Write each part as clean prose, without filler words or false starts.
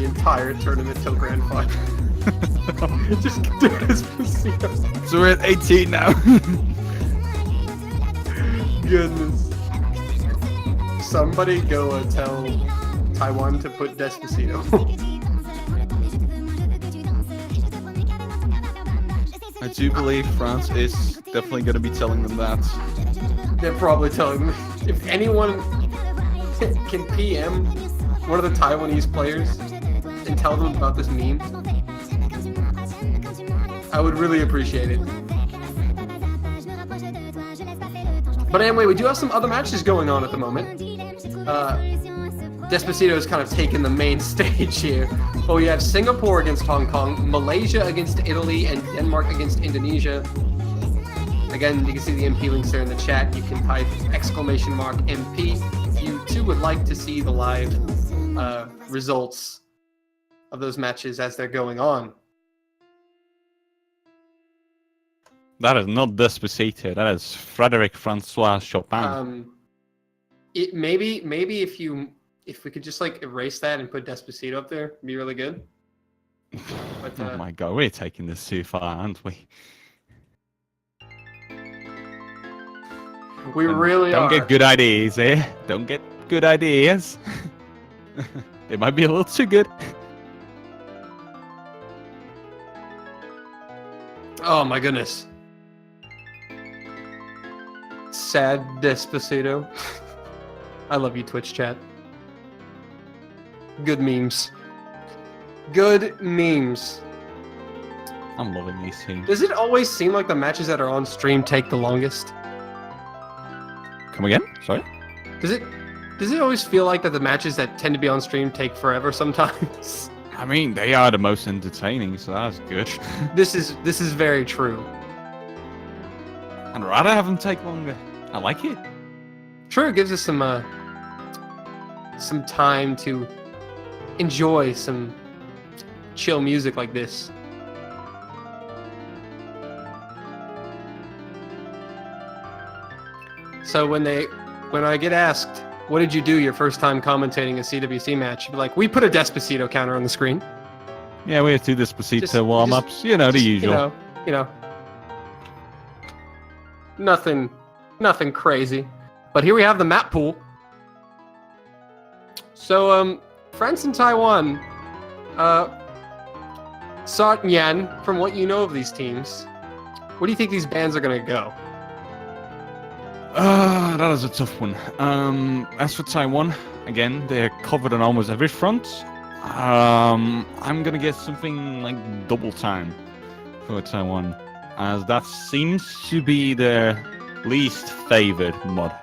the entire tournament till grand final. Just do Despacito. So we're at 18 now. Goodness. Somebody go tell Taiwan to put Despacito. I do believe France is definitely going to be telling them that. They're probably telling me. If anyone can PM one of the Taiwanese players and tell them about this meme, I would really appreciate it. But anyway, we do have some other matches going on at the moment. Despacito has kind of taken the main stage here. But we have Singapore against Hong Kong, Malaysia against Italy, and Denmark against Indonesia. Again, you can see the MP links there in the chat. You can type !MP if you too would like to see the live results of those matches as they're going on. That is not Despacito. That is Frédéric Francois Chopin. Maybe if we could just like erase that and put Despacito up there, it'd be really good. But, oh my god, we're taking this too far, aren't we? We really Don't are. get good ideas, eh? Don't get good ideas. They might be a little too good. Oh my goodness. Sad Despacito. I love you, Twitch chat. Good memes. Good memes. I'm loving these things. Does it always seem like the matches that are on stream take the longest? Come again? Sorry? Does it always feel like that the matches that tend to be on stream take forever sometimes? I mean, they are the most entertaining, so that's good. This is very true. I'd rather have them take longer. I like it. True, it gives us some time to enjoy some chill music like this. So when I get asked, what did you do your first time commentating a CWC match? You'd be like, we put a Despacito counter on the screen. Yeah, we have two Despacito warm-ups. You know, the usual. You know. Nothing crazy. But here we have the map pool. So, France and Taiwan. Yan, from what you know of these teams, where do you think these bands are going to go? That is a tough one. As for Taiwan, again, they're covered on almost every front. I'm gonna get something like double time for Taiwan, as that seems to be their least favored mod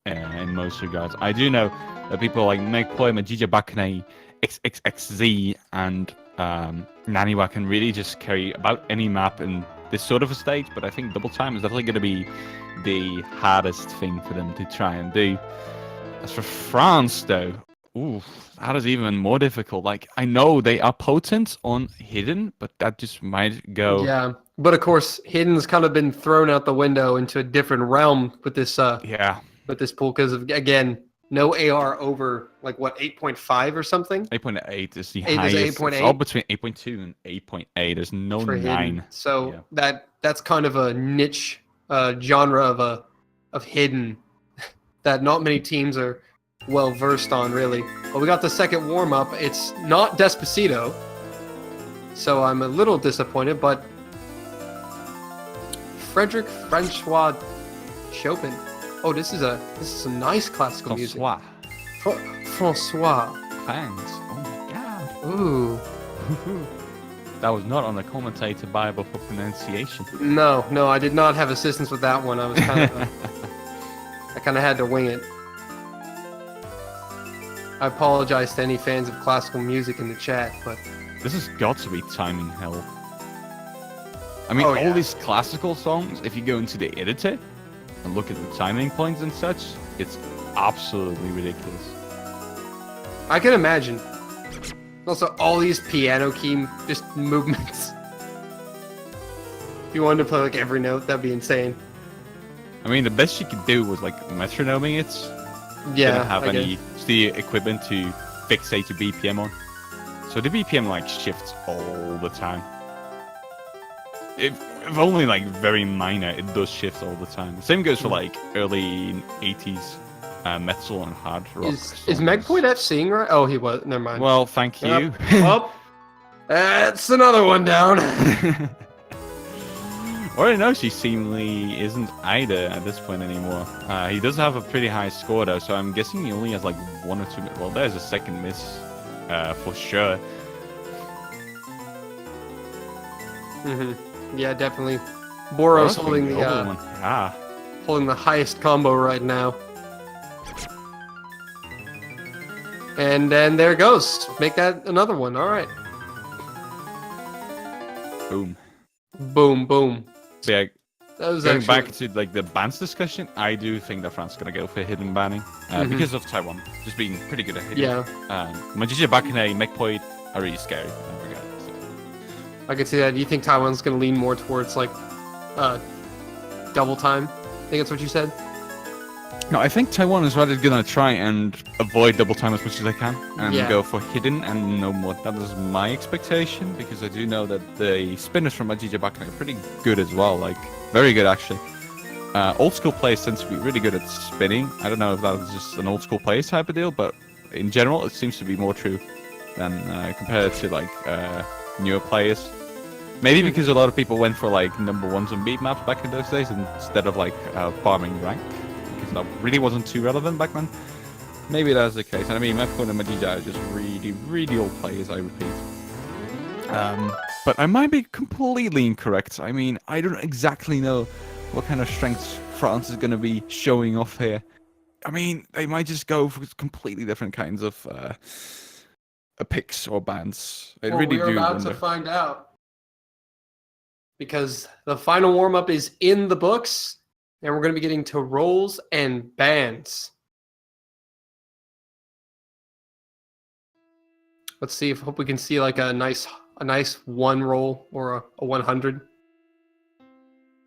in most regards. I do know that people like Megploy, Majija Bakane, XXXZ, and Naniwa can really just carry about any map in this sort of a stage, but I think double time is definitely going to be the hardest thing for them to try and do. As for France, though, ooh, that is even more difficult. Like, I know they are potent on Hidden, but that just might go... Yeah, but of course, Hidden's kind of been thrown out the window into a different realm with this with this pool, because, again, no AR over, like, what, 8.5 or something? 8.8 is the highest. 8.8? It's all between 8.2 and 8.8. There's no for 9. Hidden. So yeah. that's kind of a niche genre of Hidden that not many teams are well versed on, really. But we got the second warm up. It's not Despacito, so I'm a little disappointed. But Frédéric Francois Chopin. Oh, this is some nice classical music. Francois. Thanks. Oh my god. Ooh. That was not on the commentator Bible for pronunciation. No, I did not have assistance with that one. I was kind of, I kind of had to wing it. I apologize to any fans of classical music in the chat, but this has got to be timing hell. I mean, yeah. all these classical songs, if you go into the editor and look at the timing points and such, it's absolutely ridiculous. I can imagine. Also, all these piano key just movements. If you wanted to play like every note, that'd be insane. I mean, the best you could do was like metronoming it. Yeah. Didn't have any the equipment to fixate your BPM on. So the BPM like shifts all the time. If only like very minor, it does shift all the time. The same goes for like early 80s metal and hard rock. Is Megpoint F-Seeing right? Oh, he was. Never mind. Well, thank you. Well, that's another one down. Or I know she seemingly isn't either at this point anymore. He does have a pretty high score though, so I'm guessing he only has like 1 or 2. Well, there's a second miss for sure. Yeah, definitely. Boros holding the yeah. holding the highest combo right now. And then there it goes. Make that another one. All right. Boom. Boom, boom. So yeah, That was going actually... back to like the bans discussion, I do think that France is gonna go for hidden banning because of Taiwan just being pretty good at hidden. Yeah. Magician Bakane, Mekpoid are really scary. So. I can see that. Do you think Taiwan's going to lean more towards like double time? I think that's what you said. No, I think Taiwan is rather gonna try and avoid double time as much as they can and go for hidden and no more. That is my expectation because I do know that the spinners from Magician Bakane are pretty good as well. Like very good actually. Old school players tend to be really good at spinning. I don't know if that is just an old school player type of deal, but in general it seems to be more true than compared to like newer players. Maybe because a lot of people went for like #1s on beat maps back in those days instead of like farming rank. Because that really wasn't too relevant back then. Maybe that's the case. And I mean, Mepcon and Majija are just really, really old players, I repeat. But I might be completely incorrect. I mean, I don't exactly know what kind of strengths France is going to be showing off here. I mean, they might just go for completely different kinds of picks or bans. I really do we're about wonder. to find out. Because the final warm-up is in the books, and we're going to be getting to rolls and bans. Let's see if hope we can see like a nice one roll or a 100.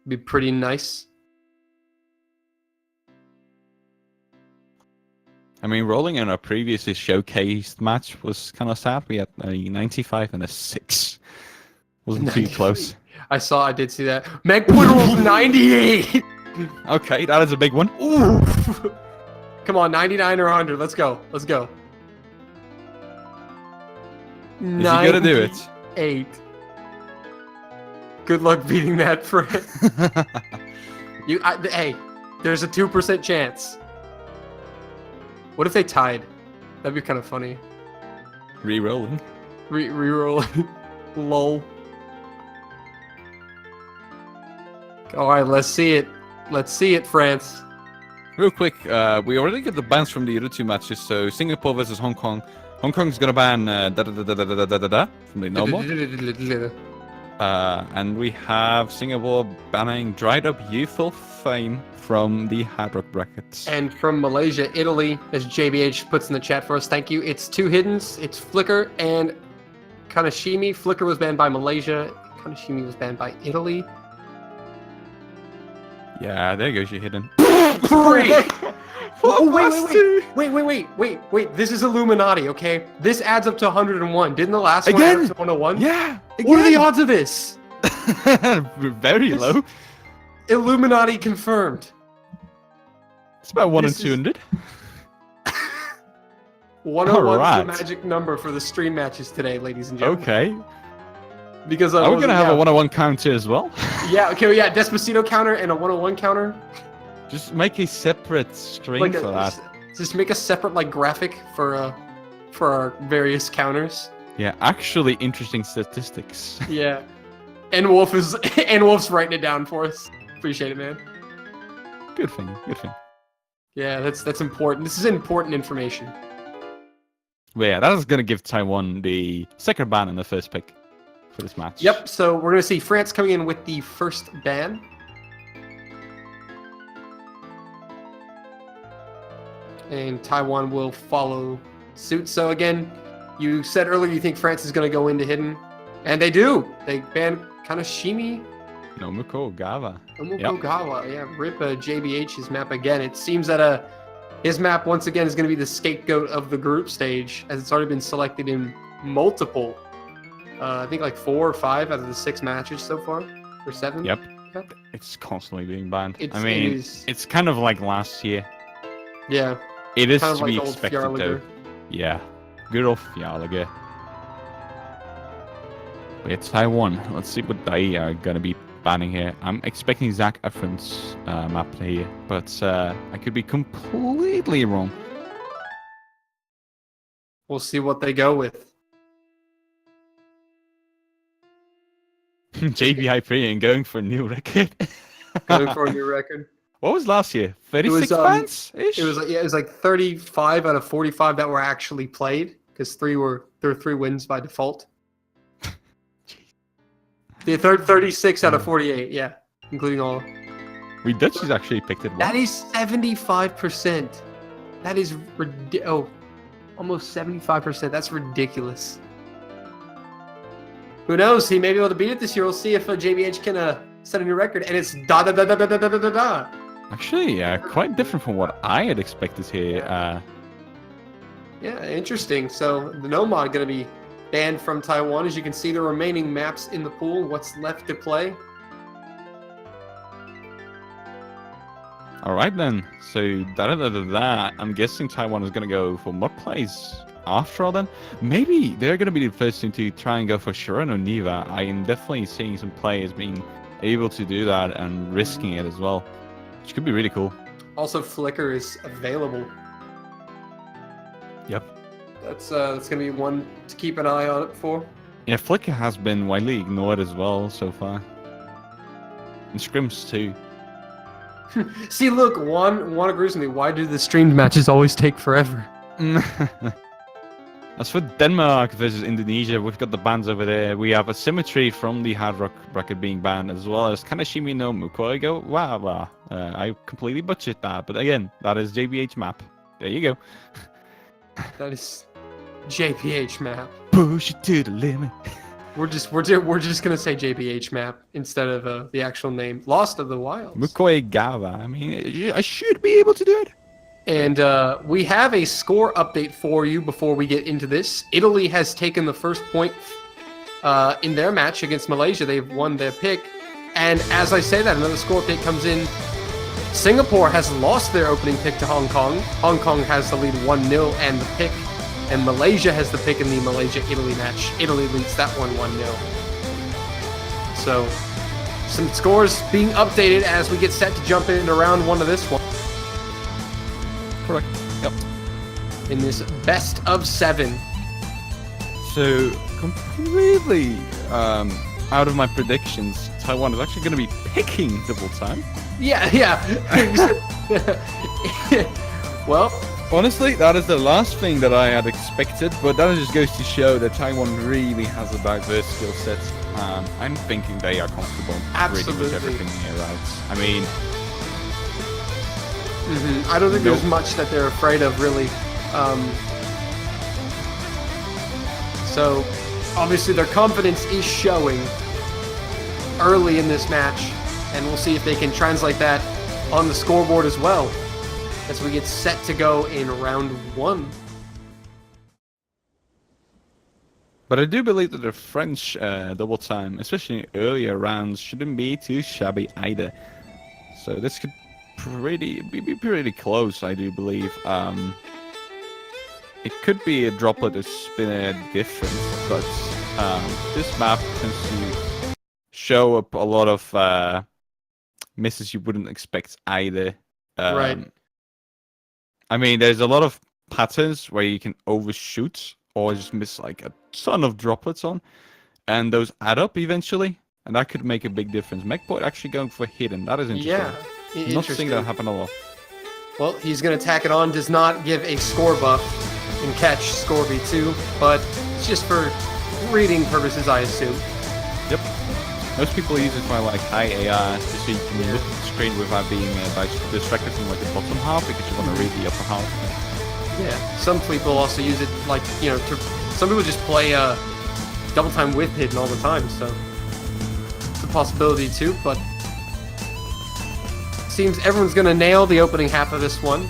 Be pretty nice. I mean, rolling in our previously showcased match was kind of sad. We had a 95 and a 6. Wasn't too close. I did see that. Megpoint rolls 98. Okay, that is a big one. Ooh. Come on, 99 or 100. Let's go. Let's go. Is he gonna do it? 8. Good luck beating that, Fred. Hey, there's a 2% chance. What if they tied? That'd be kind of funny. Re-rolling. Re-rolling. Lol. All right, let's see it. Let's see it, France. Real quick, we already got the bans from the other 2 matches. So Singapore versus Hong Kong. Hong Kong's gonna ban from the normal. And we have Singapore banning Dried Up Youthful Fame from the Hard Rock brackets. And from Malaysia, Italy, as JBH puts in the chat for us, thank you. It's 2 hiddens. It's Flicker and Kanashimi. Flicker was banned by Malaysia. Kanashimi was banned by Italy. Yeah, there goes your hidden. 3! Wait. This is Illuminati, okay? This adds up to 101. Didn't the last one add up to 101? Yeah! What are the odds of this? Very low. Illuminati confirmed. It's about 1 in 200. 101 Alright. is the magic number for the stream matches today, ladies and gentlemen. Okay. Because Are we gonna have a 101 counter as well? Yeah, okay, yeah, Despacito counter and a 101 counter. Just make a separate string for that. Just make a separate like graphic for our various counters. Yeah, actually interesting statistics. Yeah. And Wolf's writing it down for us. Appreciate it, man. Good thing. Yeah, that's important. This is important information. But yeah, that is gonna give Taiwan the second ban and the first pick for this match. Yep, so we're gonna see France coming in with the first ban. And Taiwan will follow suit. So again, you said earlier you think France is going to go into hidden. And they do. They ban Kanashimi. Nomiko Gawa. Gawa. Yeah, rip JBH's map again. It seems that his map once again is going to be the scapegoat of the group stage, as it's already been selected in multiple. I think like 4 or 5 out of the 6 matches so far, or 7. Yep. Okay. It's constantly being banned. It I mean, is. it's kind of like last year. Yeah. It is Kind of to like be old expected, though. Fjarlager. Yeah. Good old Fjarlager. It's Taiwan. Let's see what they are going to be banning here. I'm expecting Zac Efron's map play here, but I could be completely wrong. We'll see what they go with. JBIP and going for a new record. Going for a new record. What was last year? 36 bans? It was like 35 out of 45 that were actually played, because there were 3 wins by default. The third 36 out of 48, yeah, including all. We Dutchies actually picked it. That is 75%. That is almost 75%. That's ridiculous. Who knows? He may be able to beat it this year. We'll see if JBH can set a new record. And it's da da da da da da da da da. Actually, quite different from what I had expected here. Yeah, interesting. So the Nomad going to be banned from Taiwan. As you can see, the remaining maps in the pool. What's left to play? All right then. So I'm guessing Taiwan is going to go for mod plays after all. Then maybe they're going to be the first team to try and go for Sharon or Niva. I am definitely seeing some players being able to do that and risking it as well, which could be really cool. Also, Flicker is available. Yep. That's going to be one to keep an eye on it for. Yeah, Flicker has been widely ignored as well so far. And scrims too. See, look, Juan agrees with me. Why do the streamed matches always take forever? As for Denmark versus Indonesia, we've got the bans over there. We have Asymmetry from the Hard Rock bracket being banned, as well as Kanashimi no Mukoigo. Wow. I completely butchered that, but again, that is JBH map. There you go. That is JPH map. Push it to the limit. We're just gonna say JPH map instead of the actual name. Lost of the Wilds. Mukoigawa. I mean, I should be able to do it. And we have a score update for you before we get into this. Italy has taken the first point in their match against Malaysia. They've won their pick. And as I say that, another score update comes in. Singapore has lost their opening pick to Hong Kong. Hong Kong has the lead 1-0 and the pick. And Malaysia has the pick in the Malaysia-Italy match. Italy leads that one 1-0. So, some scores being updated as we get set to jump into round 1 of this one. Correct. Yep. In this best of 7. So, completely out of my predictions, Taiwan is actually going to be picking double time. Yeah. Well, honestly, that is the last thing that I had expected, but that just goes to show that Taiwan really has a diverse skill set. I'm thinking they are comfortable pretty much everything here, right? I mean, I don't think there's much that they're afraid of, really. So, obviously, their confidence is showing early in this match, and we'll see if they can translate that on the scoreboard as well as we get set to go in round 1. But I do believe that the French double time, especially in earlier rounds, shouldn't be too shabby either. So this could be pretty close, I do believe. It could be a droplet or spinner difference, but this map tends to show up a lot of misses you wouldn't expect either. Right. I mean, there's a lot of patterns where you can overshoot or just miss like a ton of droplets on, and those add up eventually, and that could make a big difference. Mechboy actually going for hidden. That is interesting. Yeah, not seeing that happen a lot. Well, he's going to tack it on. Does not give a score buff and catch score V2, but it's just for reading purposes, I assume. Yep. Most people use it for like high AR, just so you can look at the screen without being distracted from like the bottom half because you want to read the upper half. Yeah. Some people also use it like, some people just play double time with hidden all the time, so it's a possibility too, but seems everyone's going to nail the opening half of this one.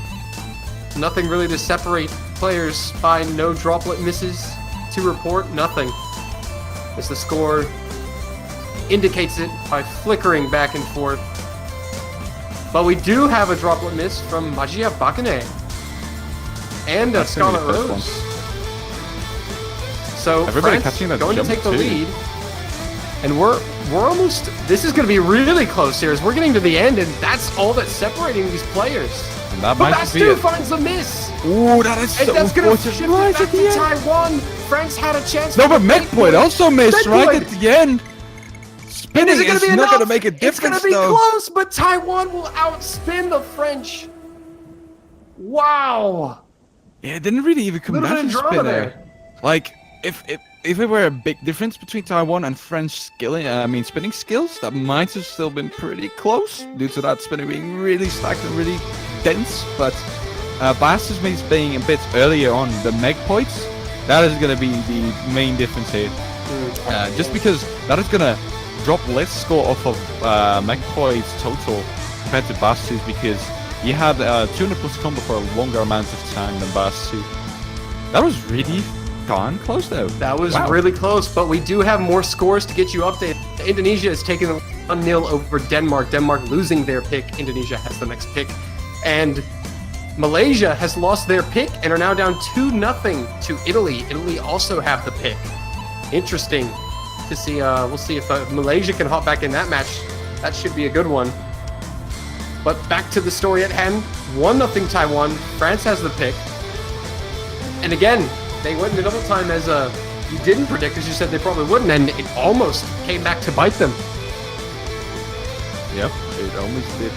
Nothing really to separate players by no droplet misses. to report, nothing. As the score indicates it by flickering back and forth. But we do have a droplet miss from Magia Bakane and a Scarlet Rose. So Everybody France catching that going to jump take the too. lead. And we're almost, this is going to be really close here as we're getting to the end, and that's all that's separating these players. And that But might just be Bastu it. finds the miss. Ooh, that is And so that's going to unfortunate. shift Right it back at the to end. Taiwan. France had a chance. No, for but the Megpoint also missed right Megpoint. at the end. And Spinning is it going is to be not enough? going to make a It's difference, going to be though. close, but Taiwan will outspin the French. Wow. Yeah, it didn't really even come Little down bit to of drama spin there. Like, if it were a big difference between Taiwan and French spinning skills, that might have still been pretty close due to that spinning being really stacked and really dense. But Bastu's means being a bit earlier on the Meg points, that is going to be the main difference here. Just because that is going to drop less score off of Meg points total compared to Bastu's, because you had 200 plus combo for a longer amount of time than Bastu. That was really darn close though. That was really close, but we do have more scores to get you updated. Indonesia is taking 1-0 over Denmark. Denmark losing their pick. Indonesia has the next pick. And Malaysia has lost their pick and are now down 2-0 to Italy. Italy also have the pick. Interesting to see. We'll see if Malaysia can hop back in that match. That should be a good one. But back to the story at hand. 1-0 Taiwan. France has the pick. And again, they went into double time as you didn't predict, as you said they probably wouldn't, and it almost came back to bite them. Yep, it almost did.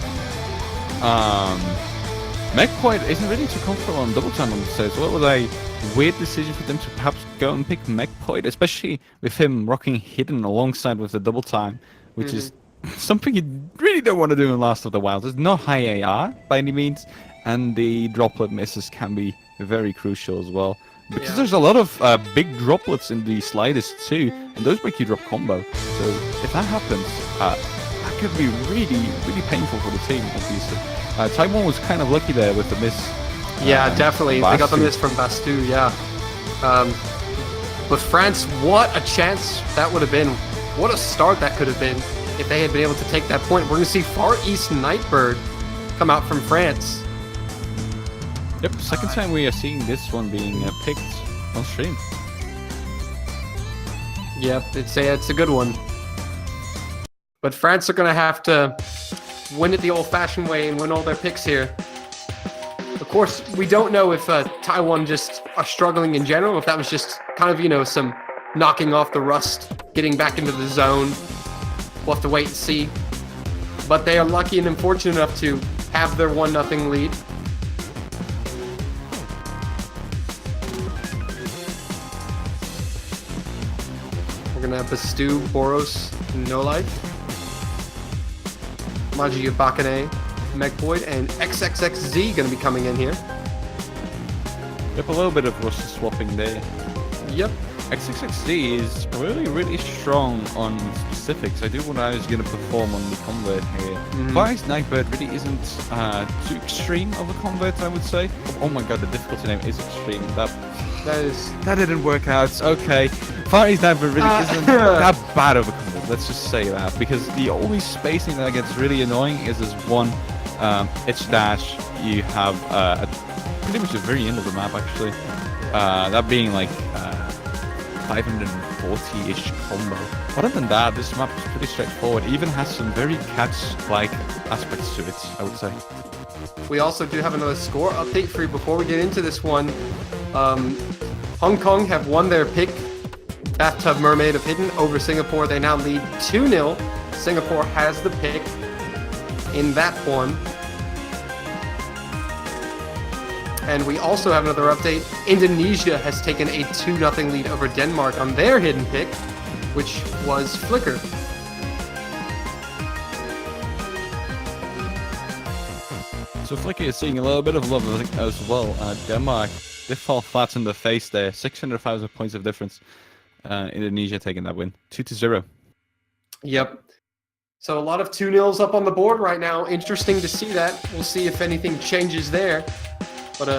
Megpoint isn't really too comfortable on double time on the stage. What was a weird decision for them to perhaps go and pick Megpoint, especially with him rocking hidden alongside with the double time, which is something you really don't want to do in Last of the Wild. There's no high AR by any means, and the droplet misses can be very crucial as well. Because there's a lot of big droplets in the sliders too, and those make you drop combo. So if that happens, that could be really, really painful for the team, obviously. Taiwan was kind of lucky there with the miss. Yeah, definitely. Bastu. They got the miss from Bastu, yeah. But France, what a chance that would have been. What a start that could have been if they had been able to take that point. We're going to see Far East Nightbird come out from France. Yep, second time we are seeing this one being picked on stream. Yep, it's a good one. But France are going to have to win it the old-fashioned way and win all their picks here. Of course, we don't know if Taiwan just are struggling in general, if that was just kind of, some knocking off the rust, getting back into the zone. We'll have to wait and see. But they are lucky and fortunate enough to have their 1-0 lead. We're going to have Bastu, Boros, No Life, Magia Bakane, Megpoid, and XXXZ going to be coming in here. Yep, a little bit of roster swapping there. Yep. XXXD is really, really strong on specifics. I do wonder how he's going to perform on the convert here. Vice Nightbird really isn't too extreme of a convert, I would say. Oh my god, the difficulty name is extreme. That didn't work out. Okay. Far East Nightbird really isn't that bad of a convert. Let's just say that. Because the only spacing that gets really annoying is this one itch dash you have at pretty much the very end of the map, actually. That being like 540-ish combo. Other than that, this map is pretty straightforward. It even has some very catch-like aspects to it, I would say. We also do have another score update for you before we get into this one. Hong Kong have won their pick. Bathtub Mermaid of Hidden over Singapore. They now lead 2-0. Singapore has the pick in that one. And we also have another update. Indonesia has taken a 2-0 lead over Denmark on their hidden pick, which was Flicker. So Flicker is seeing a little bit of love as well. Denmark, they fall flat in the face there. 600,000 points of difference. Indonesia taking that win. 2-0. Yep. So a lot of 2-0s up on the board right now. Interesting to see that. We'll see if anything changes there. But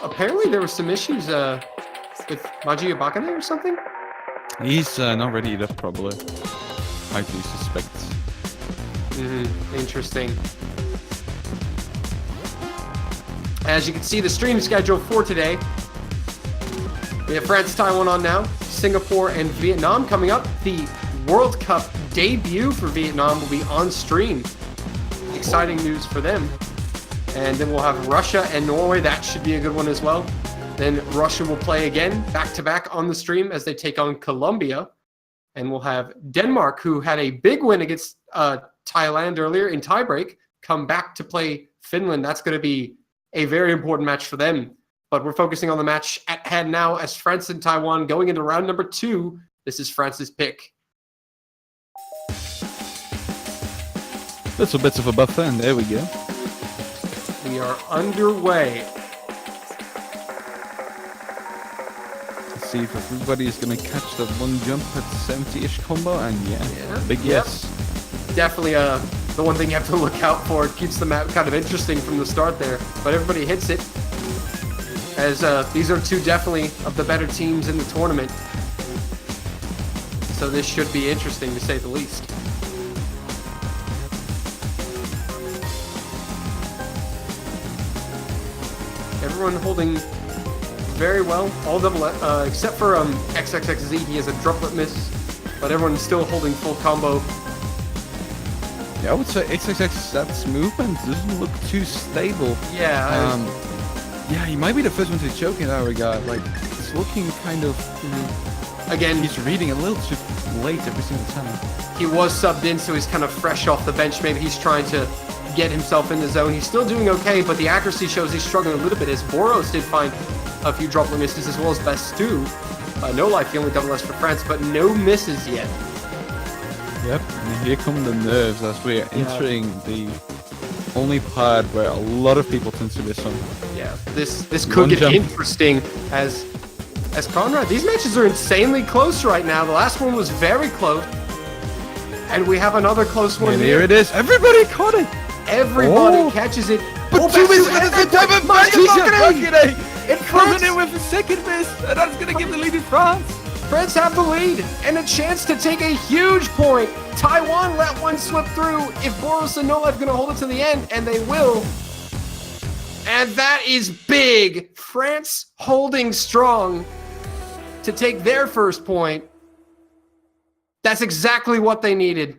apparently there were some issues with with Maji Abakane or something? He's not ready yet, probably. I do suspect. Interesting. As you can see, the stream schedule for today. We have France, Taiwan on now. Singapore and Vietnam coming up. The World Cup debut for Vietnam will be on stream. Exciting news for them. And then we'll have Russia and Norway. That should be a good one as well. Then Russia will play again, back-to-back on the stream as they take on Colombia. And we'll have Denmark, who had a big win against Thailand earlier in tiebreak, come back to play Finland. That's going to be a very important match for them. But we're focusing on the match at hand now as France and Taiwan going into round number 2. This is France's pick. Little bits of a buffer, and there we go. We are underway. Let's see if everybody is going to catch that one jump at 70-ish combo, and yeah, big yes. Definitely the one thing you have to look out for. It keeps the map kind of interesting from the start there, but everybody hits it. As these are two definitely of the better teams in the tournament. So this should be interesting to say the least. Everyone holding very well, all double, except for XXXZ, he has a droplet miss, but everyone's still holding full combo. Yeah, I would say XXX's movement doesn't look too stable. Yeah. Yeah, he might be the first one to choke in that regard. Like, it's looking kind of... Again, he's reading a little too late every single time. He was subbed in, so he's kind of fresh off the bench. Maybe he's trying to get himself in the zone. He's still doing okay, but the accuracy shows he's struggling a little bit, as Boros did find a few droplet misses, as well as Bastu. No life, the only double S for France, but no misses yet. Yep, and here come the nerves as we're entering the only part where a lot of people tend to miss on. Yeah, this could get interesting as Conrad. These matches are insanely close right now. The last one was very close. And we have another close one here. Here it is. Everybody caught it. Everybody catches it. But 2 misses at the time of Bakane! It coming in with a second miss, and that's going to give the lead to France. France have the lead and a chance to take a huge point. Taiwan let one slip through. If Boros and Nolife are going to hold it to the end, and they will. And that is big. France holding strong to take their first point. That's exactly what they needed.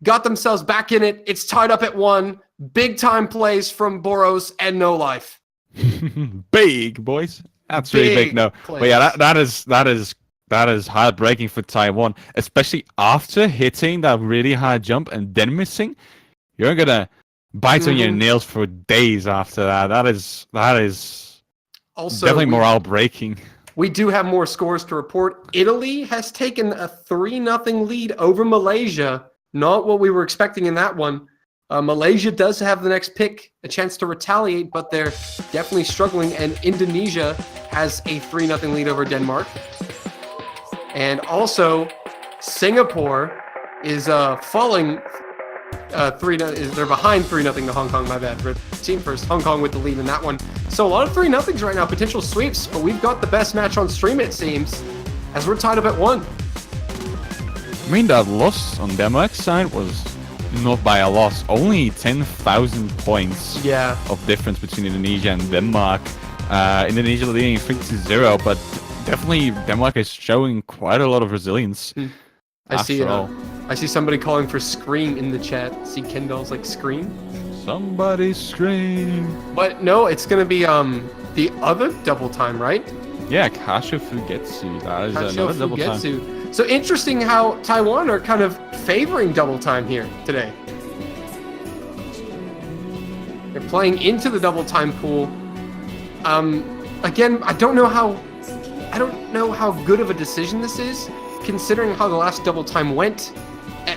Got themselves back in it. It's tied up at 1. Big time plays from Boros and Nolife. Big, boys. That's really big. No, but yeah, that is heartbreaking for Taiwan, especially after hitting that really high jump and then missing. You're gonna bite on your nails for days after that. That is also definitely morale breaking. We do have more scores to report. Italy has taken a 3-0 lead over Malaysia. Not what we were expecting in that one. Malaysia does have the next pick, a chance to retaliate, but they're definitely struggling. And Indonesia has a 3-0 lead over Denmark. And also, Singapore is falling. They're behind 3-0 to Hong Kong. My bad. We're team first. Hong Kong with the lead in that one. So a lot of 3-0s right now, potential sweeps. But we've got the best match on stream, it seems, as we're tied up at 1. I mean, that loss on Denmark's side was not by a loss. Only 10,000 points of difference between Indonesia and Denmark. Indonesia leading 3-0, but definitely Denmark is showing quite a lot of resilience. I see somebody calling for scream in the chat. See Kendall's like scream. Somebody scream. But no, it's gonna be the other double time, right? Yeah, Kasho Fugetsu. That is another double time. So interesting how Taiwan are kind of favoring double time here today. They're playing into the double time pool. Again, I don't know how good of a decision this is, considering how the last double time went.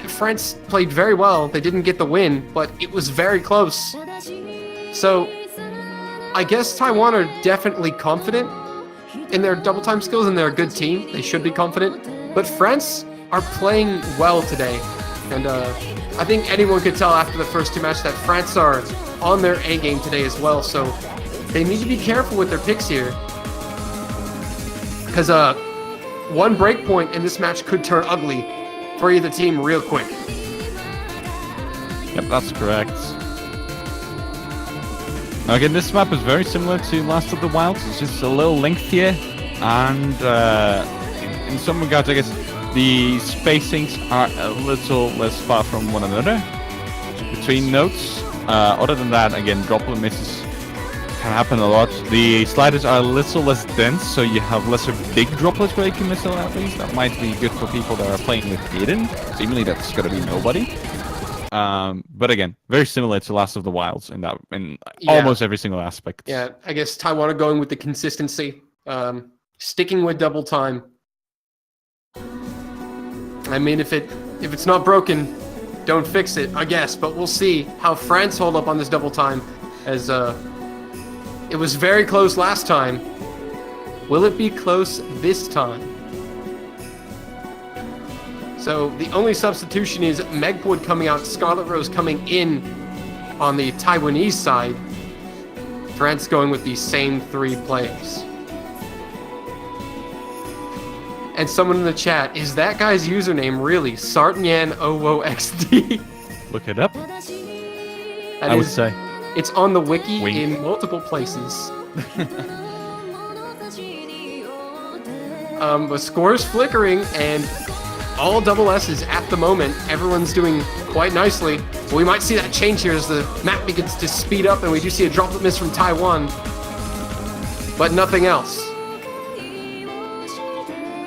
France played very well. They didn't get the win, but it was very close. So I guess Taiwan are definitely confident in their double time skills, and they're a good team. They should be confident. But France are playing well today. And I think anyone could tell after the first 2 matches that France are on their A game today as well. So they need to be careful with their picks here. Because one break point in this match could turn ugly for either team real quick. Yep, that's correct. Now again, this map is very similar to Last of the Wilds. It's just a little lengthier, and in some regards, I guess, the spacings are a little less far from one another between nodes. Other than that, again, droplet misses can happen a lot. The sliders are a little less dense, so you have lesser big droplets where you can miss at least. That might be good for people that are playing with Eden. Seemingly, that's going to be nobody. But again, very similar to Last of the Wilds in almost every single aspect. Yeah, I guess Taiwan are going with the consistency, sticking with double time. I mean, if it's not broken, don't fix it, I guess. But we'll see how France hold up on this double time, as it was very close last time. Will it be close this time? So the only substitution is Megwood coming out, Scarlet Rose coming in on the Taiwanese side. France going with the same three players. And someone in the chat, is that guy's username really Sartnyan00XD? Look it up. I would say. It's on the wiki Wink. in multiple places. The score is flickering, and all double S's at the moment. Everyone's doing quite nicely. We might see that change here as the map begins to speed up, and we do see a droplet miss from Taiwan, but nothing else.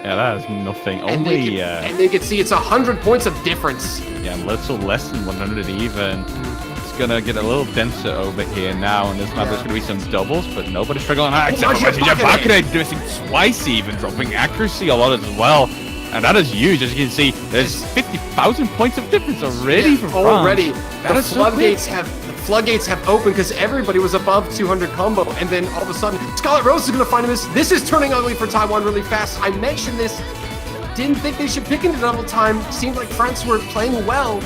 Yeah, that is nothing. And they can see it's 100 points of difference. Yeah, a little less than 100 even. It's gonna get a little denser over here now, and this map there's gonna be some doubles, but nobody's struggling. Except for Bakune doing twice even, dropping accuracy a lot as well. And that is huge, as you can see. There's 50,000 points of difference already from France. Already, That is so quick. the floodgates have opened because everybody was above 200 combo, and then all of a sudden, Scarlet Rose is going to find a miss. This is turning ugly for Taiwan really fast. I mentioned this. Didn't think they should pick into double time. Seemed like France were playing well,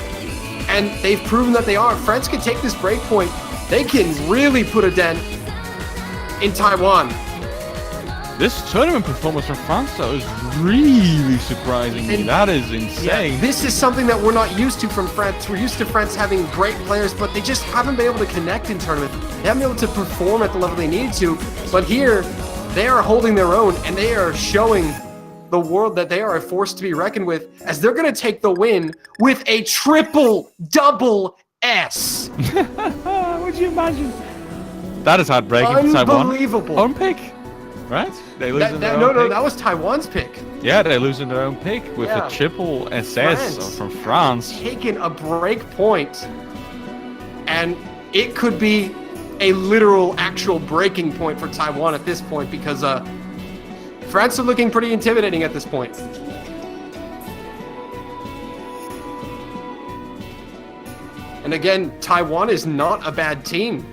and they've proven that they are. France can take this break point. They can really put a dent in Taiwan. This tournament performance from France, though, is really surprising me. That is insane. Yeah, this is something that we're not used to from France. We're used to France having great players, but they just haven't been able to connect in tournament. They haven't been able to perform at the level they need to. But here, they are holding their own, and they are showing the world that they are a force to be reckoned with, as they're going to take the win with a triple-double S. Would you imagine? That is heartbreaking for Taiwan. Unbelievable. Own pick, right? They lose in their own no, pick. that was Taiwan's pick. Yeah, they lose in their own pick with a triple SS from France. Taking a break point, and it could be a literal, actual breaking point for Taiwan at this point, because France are looking pretty intimidating at this point. And again, Taiwan is not a bad team.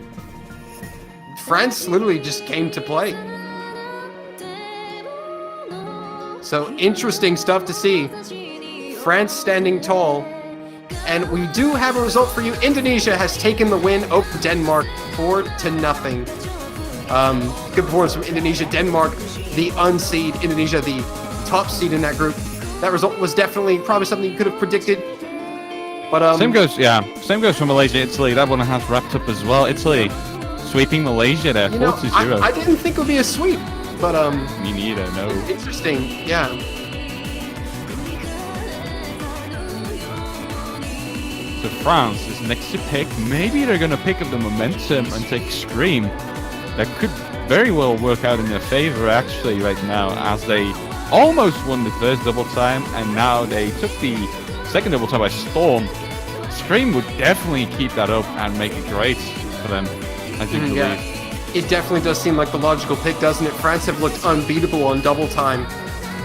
France literally just came to play. So interesting stuff to see. France standing tall. And we do have a result for you. Indonesia has taken the win over Denmark 4-0. Good performance from Indonesia. Denmark, the unseed. Indonesia, the top seed in that group. That result was definitely probably something you could have predicted. But same goes for Malaysia, Italy. That one has wrapped up as well. Italy sweeping Malaysia there, 4-0. I didn't think it would be a sweep, but me neither. No. Interesting, yeah. So France is next to pick. Maybe they're gonna pick up the momentum and take Scream. That could very well work out in their favor actually right now, as they almost won the first double time, and now they took the second double time by storm. Scream would definitely keep that up and make it great for them, I do believe. Yeah. It definitely does seem like the logical pick, doesn't it? France have looked unbeatable on double time,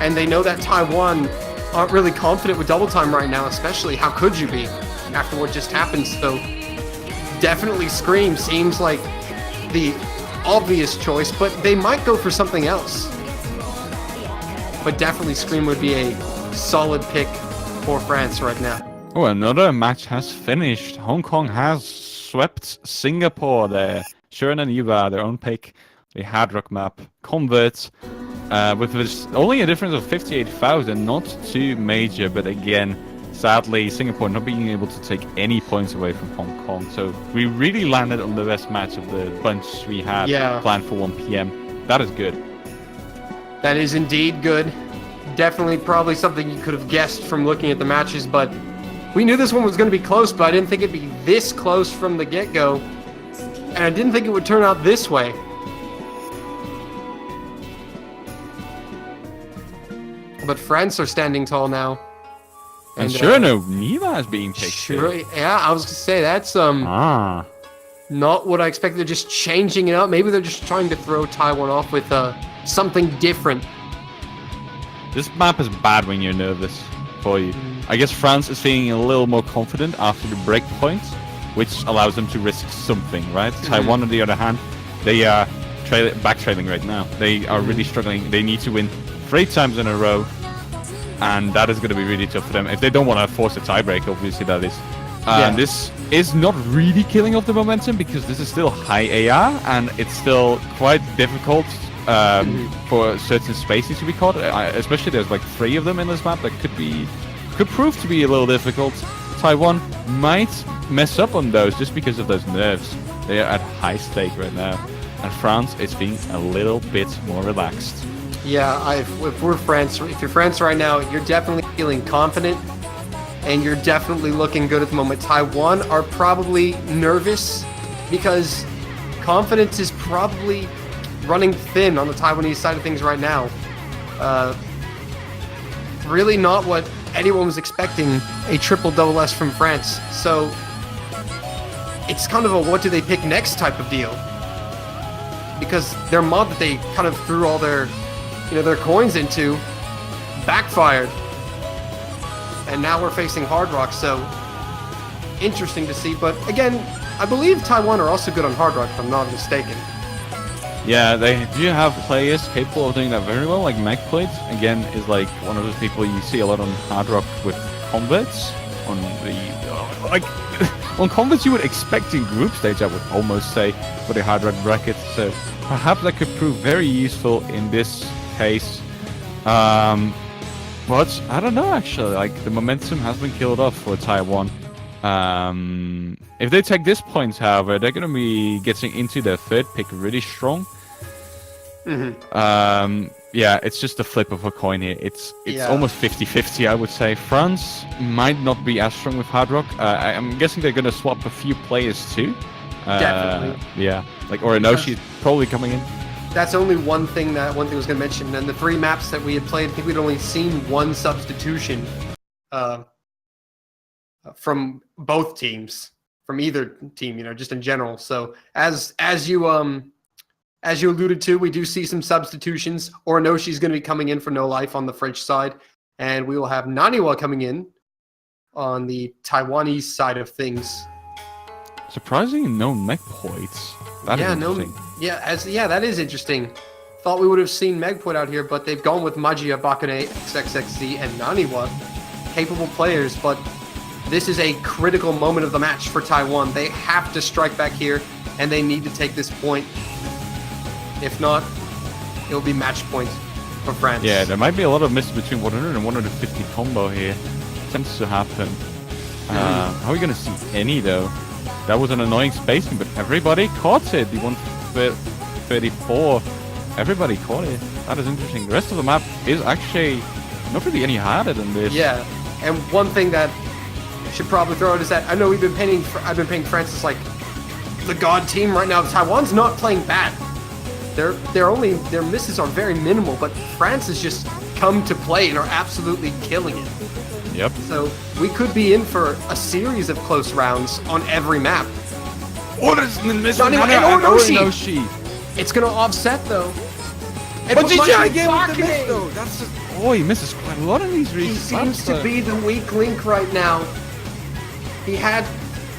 and they know that Taiwan aren't really confident with double time right now, especially. How could you be after what just happened? So definitely Scream seems like the obvious choice, but they might go for something else. But definitely Scream would be a solid pick for France right now. Oh, another match has finished. Hong Kong has swept Singapore there. Shuren and Yuba, their own pick. The Hard Rock map converts. with this only a difference of 58,000, not too major, but again, sadly, Singapore not being able to take any points away from Hong Kong. So we really landed on the best match of the bunch we had planned for 1 p.m. That is good. That is indeed good. Definitely probably something you could have guessed from looking at the matches, but we knew this one was going to be close, but I didn't think it'd be this close from the get-go. And I didn't think it would turn out this way. But France are standing tall now. And sure enough, Niva is being picked. Sure, yeah, I was going to say, that's not what I expected. They're just changing it up. Maybe they're just trying to throw Taiwan off with something different. This map is bad when you're nervous for you. I guess France is feeling a little more confident after the break point, which allows them to risk something, right? Taiwan, on the other hand, they are backtrailing right now. They are really struggling. They need to win 3 times in a row, and that is going to be really tough for them. If they don't want to force a tiebreak, obviously that is. This is not really killing off the momentum because this is still high AR, and it's still quite difficult for certain spaces to be caught. Especially there's like 3 of them in this map that could prove to be a little difficult. Taiwan might mess up on those just because of those nerves. They are at high stake right now, and France is being a little bit more relaxed. Yeah, if you're France right now, you're definitely feeling confident, and you're definitely looking good at the moment. Taiwan are probably nervous because confidence is probably running thin on the Taiwanese side of things right now. Really not what anyone was expecting, a triple-double S from France. So it's kind of a what do they pick next type of deal. Because their mod that they kind of threw all their coins into backfired. And now we're facing Hard Rock, so interesting to see. But again, I believe Taiwan are also good on Hard Rock, if I'm not mistaken. Yeah, they do have players capable of doing that very well, like Magplate, again, is like one of those people you see a lot on Hard Rock with converts. On on converts you would expect in group stage, I would almost say, for the Hard Rock bracket. So perhaps that could prove very useful in this case. But I don't know, actually. Like, the momentum has been killed off for Taiwan. If they take this point, however, they're going to be getting into their 3rd pick really strong. Yeah, it's just a flip of a coin here. It's almost 50-50, I would say. France might not be as strong with Hard Rock. I'm guessing they're going to swap a few players too. Definitely. Yeah, like Orinoshi probably coming in. That's only one thing I was going to mention. And the 3 maps that we had played, I think we'd only seen 1 substitution from both teams, from either team, just in general. So as you alluded to, we do see some substitutions. Oronoshi's going to be coming in for No Life on the French side, and we will have Naniwa coming in on the Taiwanese side of things. Surprisingly, no mech points. That is interesting. That is interesting. Thought we would have seen Megpoint out here, but they've gone with Magia, Bakane, XXXZ, and Naniwa. Capable players, but this is a critical moment of the match for Taiwan. They have to strike back here, and they need to take this point. If not, it will be match point for France. Yeah, there might be a lot of misses between 100 and 150 combo here. Tends to happen. How are we going to see any, though? That was an annoying spacing, but everybody caught it. The 134, everybody caught it. That is interesting. The rest of the map is actually not really any harder than this. Yeah, and one thing that I should probably throw out is that I know I've been painting France as like the god team right now. Taiwan's not playing bad. Their misses are very minimal, but France has just come to play and are absolutely killing it. Yep. So we could be in for a series of close rounds on every map. Orinoshi. It's going to offset though. But he misses quite a lot of these He seems to be the weak link right now. He had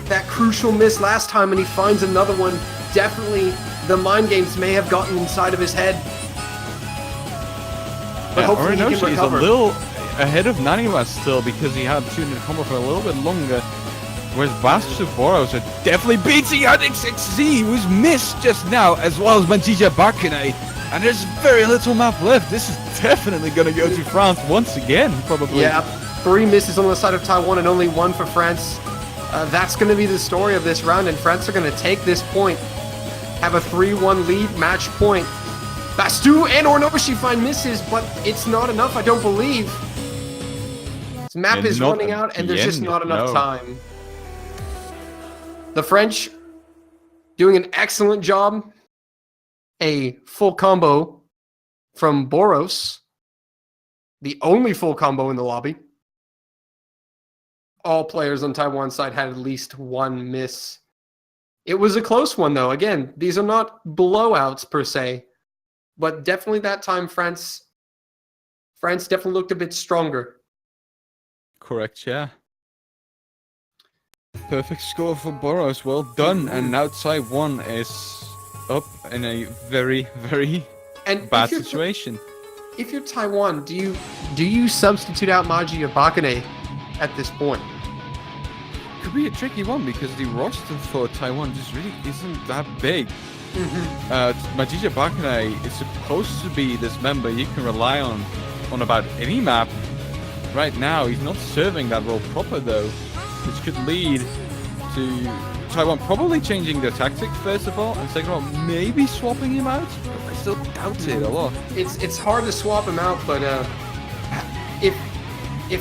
that crucial miss last time, and he finds another one. Definitely, the mind games may have gotten inside of his head. But hopefully he can recover. Is a little ahead of Naniwa still because he had 200 combo for a little bit longer. Whereas Bastard Boros are definitely beating out XXZ, who's missed just now, as well as Manjija Bakane. And there's very little map left. This is definitely going to go to France once again, probably. Yeah, 3 misses on the side of Taiwan and only 1 for France. That's going to be the story of this round, and France are going to take this point, have a 3-1 lead, match point. Bastu and Ornoshi find misses, but it's not enough, I don't believe. This map And is not running out, and there's just again, not enough no. time. The French doing an excellent job. A full combo from Boros. The only full combo in the lobby. All players on Taiwan's side had at least 1 miss. It was a close one, though. Again, these are not blowouts per se, but definitely that time France definitely looked a bit stronger. Correct, yeah. Perfect score for Boros. Well done. And now Taiwan is up in a very, very bad situation. If you're Taiwan, do you substitute out Maji Abakane at this point? Could be a tricky one because the roster for Taiwan just really isn't that big. Majija Bakane is supposed to be this member you can rely on about any map. Right now, he's not serving that role proper though, which could lead to Taiwan probably changing their tactics first of all, and second of all, maybe swapping him out. I still doubt it a lot. It's hard to swap him out, but if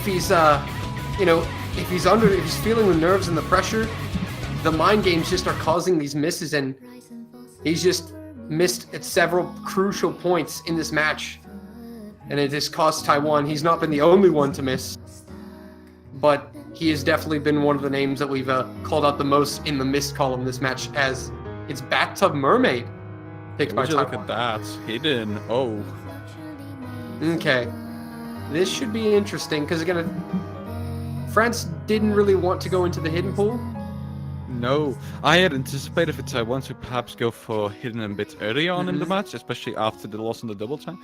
he's if he's feeling the nerves and the pressure, the mind games just are causing these misses, and he's just missed at several crucial points in this match, and it has cost Taiwan. He's not been the only one to miss, but he has definitely been one of the names that we've called out the most in the missed column this match, as it's Bathtub Mermaid picked by Taiwan. Look at that. Hidden. Oh. Okay. This should be interesting, because again, France didn't really want to go into the hidden pool. No. I had anticipated for Taiwan to perhaps go for hidden a bit early on in the match, especially after the loss in the double time.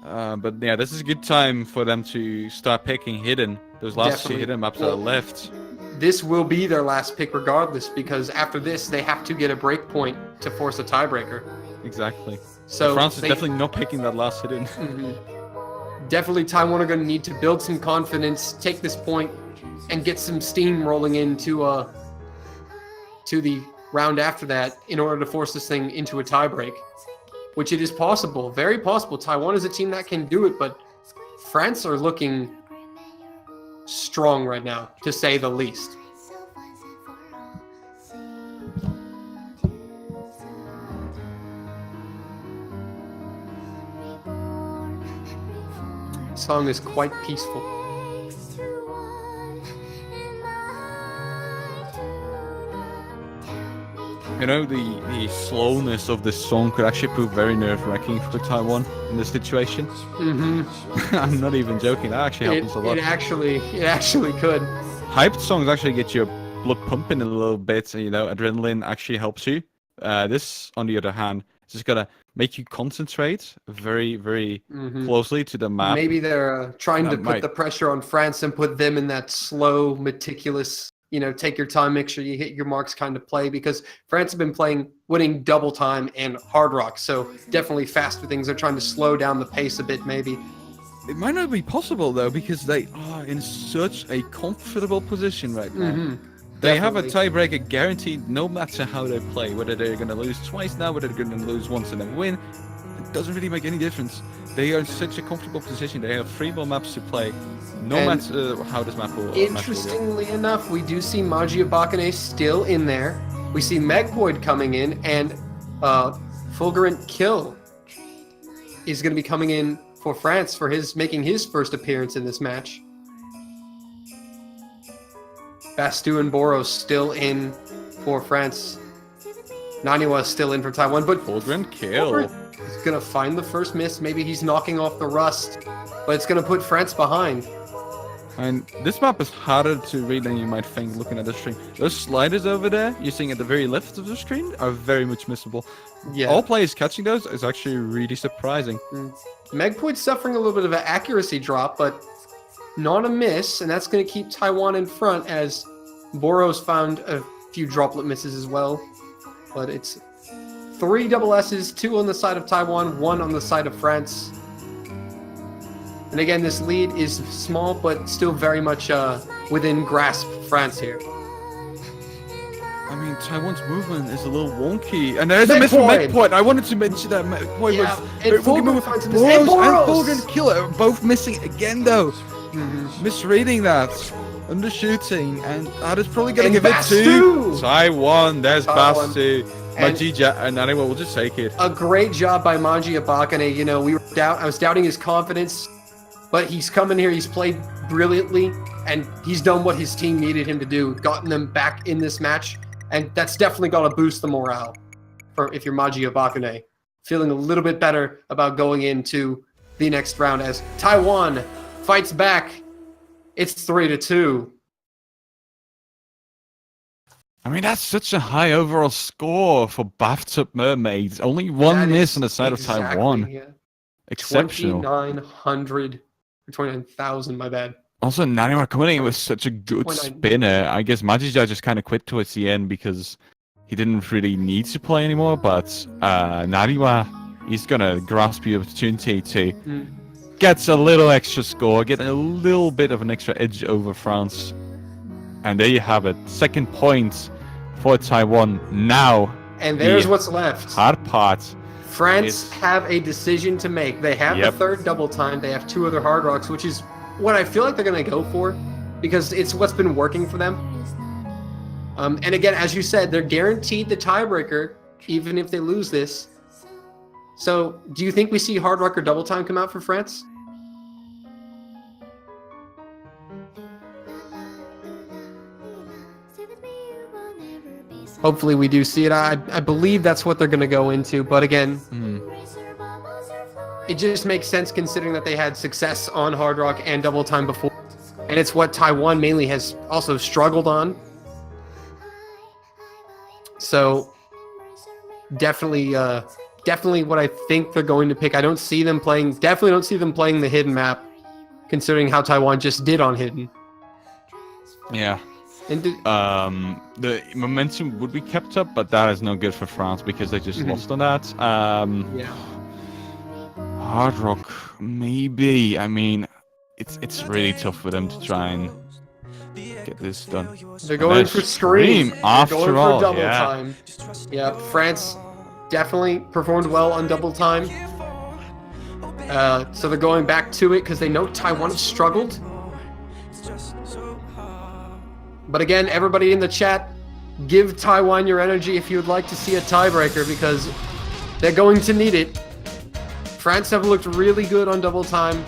But yeah, this is a good time for them to start picking hidden. Those last 2 hidden maps that are left. This will be their last pick regardless, because after this they have to get a break point to force a tiebreaker. Exactly. So France is definitely not picking that last hidden. Definitely Taiwan are going to need to build some confidence, take this point, and get some steam rolling into to the round after that in order to force this thing into a tiebreak. Which it is possible, very possible. Taiwan is a team that can do it, but France are looking strong right now, to say the least. The song is quite peaceful. You know, the slowness of this song could actually prove very nerve-wracking for Taiwan in this situation. I'm not even joking. That actually happens a lot. It actually could. Hyped songs actually get your blood pumping a little bit. You know, adrenaline actually helps you. This, on the other hand, is just gonna make you concentrate very, very closely to the map. Maybe they're trying to put the pressure on France and put them in that slow, meticulous, take your time, make sure you hit your marks kind of play, because France have been winning double time and hard rock, so definitely faster things. They're trying to slow down the pace a bit, maybe. It might not be possible, though, because they are in such a comfortable position right now. They have a tiebreaker guaranteed no matter how they play, whether they're going to lose twice now, whether they're going to lose once and then win. It doesn't really make any difference. They are in such a comfortable position. They have 3 more maps to play, no matter how this map will Interestingly enough, we do see Maji Abakane still in there. We see Megvoid coming in, and Fulgurant Kill is going to be coming in for France for making his first appearance in this match. Bastu and Boros still in for France. Naniwa is still in for Taiwan, but Fulgurant Kill is going to find the first miss. Maybe he's knocking off the rust, but it's going to put France behind. And this map is harder to read than you might think looking at the screen. Those sliders over there, you're seeing at the very left of the screen, are very much missable. Yeah. All players catching those is actually really surprising. Megpoint's suffering a little bit of an accuracy drop, but not a miss, and that's going to keep Taiwan in front, as Boros found a few droplet misses as well. But it's 3 double S's, 2 on the side of Taiwan, 1 on the side of France. And again, this lead is small, but still very much within grasp France here. I mean, Taiwan's movement is a little wonky. And there's a miss from midpoint. I wanted to mention that midpoint Yeah, was... and Fulgrim finds him. And Fulgrim Killer both missing again, though. Misreading that. Undershooting. And that is probably going to give it to Taiwan. There's Bastu. Majija and Naniwa will just take it. A great job by Manji Abakane. You know, I was doubting his confidence, but he's come in here, he's played brilliantly, and he's done what his team needed him to do, gotten them back in this match, and that's definitely going to boost the morale for if you're Manji Abakane. Feeling a little bit better about going into the next round as Taiwan fights back. It's 3-2. I mean, that's such a high overall score for Bathtub Mermaids. Only one miss on the side of Taiwan. Yeah. Exceptional. 29,000, my bad. Also, Naniwa coming in with such a good spinner. I guess Majija just kind of quit towards the end because he didn't really need to play anymore. But Naniwa, he's going to grasp the opportunity to get a little extra score, get a little bit of an extra edge over France. And there you have it. Second point for Taiwan now. And there's what's left. Hard part. France have a decision to make. They have the third double time. They have 2 other hard rocks, which is what I feel like they're going to go for because it's what's been working for them. And again, as you said, they're guaranteed the tiebreaker even if they lose this. So do you think we see hard rock or double time come out for France? Hopefully we do see it. I believe that's what they're going to go into. But again, it just makes sense considering that they had success on hard rock and double time before. And it's what Taiwan mainly has also struggled on. So definitely what I think they're going to pick. I don't see them playing, definitely don't see them playing the hidden map considering how Taiwan just did on hidden. Yeah. The momentum would be kept up, but that is no good for France because they just lost on that. Hard rock, maybe. I mean, it's really tough for them to try and get this done. They're going for Scream. After they're going all, for double time. Yeah, France definitely performed well on double time. So they're going back to it because they know Taiwan has struggled. But again, everybody in the chat, give Taiwan your energy if you would like to see a tiebreaker because they're going to need it. France have looked really good on double time.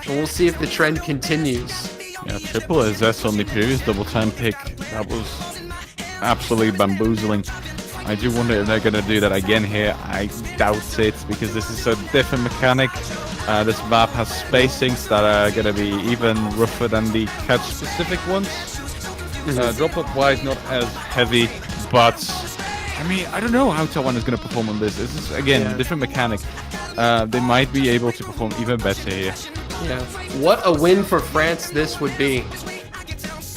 And we'll see if the trend continues. Yeah, triple SS on the previous double time pick. That was absolutely bamboozling. I do wonder if they're going to do that again here. I doubt it because this is a different mechanic. This map has spacings that are going to be even rougher than the catch-specific ones. Drop-up wise, not as heavy, but I mean, I don't know how Taiwan is going to perform on this. This is, again, a different mechanic. They might be able to perform even better here. Yeah. What a win for France this would be.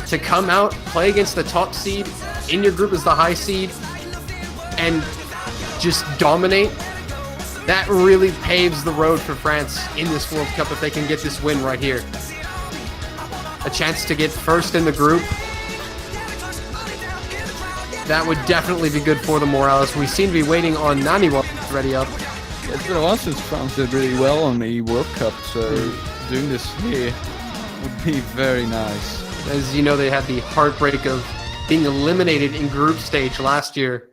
To come out, play against the top seed, in your group as the high seed, and just dominate. That really paves the road for France in this World Cup if they can get this win right here. A chance to get first in the group. That would definitely be good for the morale. We seem to be waiting on Naniwa ready up. It's been a while since France did really well on the World Cup, so doing this here would be very nice. As you know, they had the heartbreak of being eliminated in group stage last year.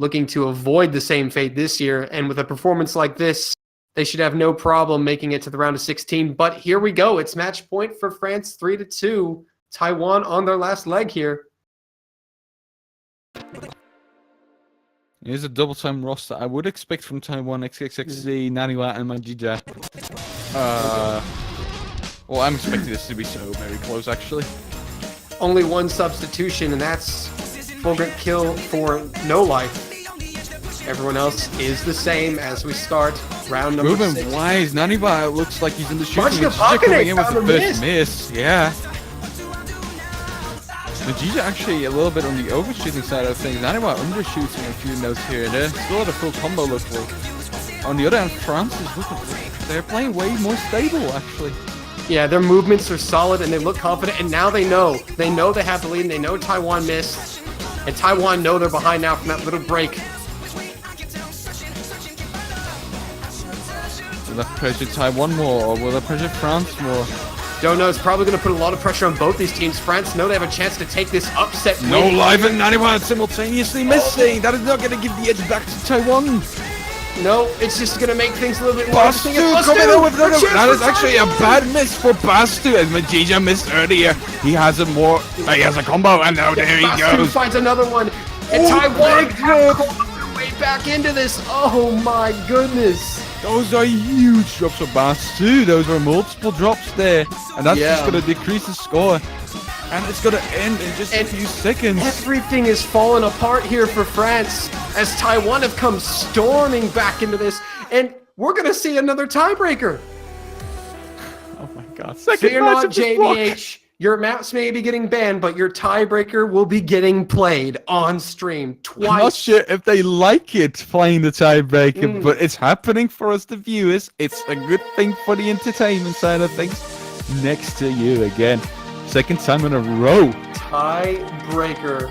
Looking to avoid the same fate this year, and with a performance like this, they should have no problem making it to the round of 16. But here we go. It's match point for France, 3-2. Taiwan on their last leg here. Here's a double time roster I would expect from Taiwan: XXXZ, Naniwa, and Majija. Well, I'm expecting this to be so very close, actually. Only one substitution, and that's Fulgrim Kill for No Life. Everyone else is the same as we start round number 6. Movement wise, Naniwa looks like he's in the shooting. He's coming in with the first miss. Yeah. Majija actually a little bit on the overshooting side of things. Naniwa undershooting a few notes here. They're still at a full combo level. On the other hand, France is looking. They're playing way more stable actually. Yeah, their movements are solid and they look confident. And now they know. They know they have the lead and they know Taiwan missed. And Taiwan know they're behind now from that little break. Will that pressure Taiwan more or will that pressure France more? Don't know. It's probably going to put a lot of pressure on both these teams. France know they have a chance to take this upset win. No live and Naniwa simultaneously missing. That is not going to give the edge back to Taiwan. No, it's just going to make things a little bit more Bastu coming in with that is actually a bad miss for Bastu, as Majija missed earlier. He has a combo, and now there he Bastu goes. finds another one, and Taiwan claws their way back into this. Oh my goodness! Those are huge drops for Bastu. Those are multiple drops there, and that's just going to decrease the score. And it's going to end in just a few seconds. Everything is falling apart here for France as Taiwan have come storming back into this. And we're going to see another tiebreaker. Oh my god. Fear not, JBH. Your maps may be getting banned, but your tiebreaker will be getting played on stream twice. I'm not sure if they like it playing the tiebreaker, but it's happening for us, the viewers. It's a good thing for the entertainment side of things. Next to you again. Second time in a row. Tiebreaker.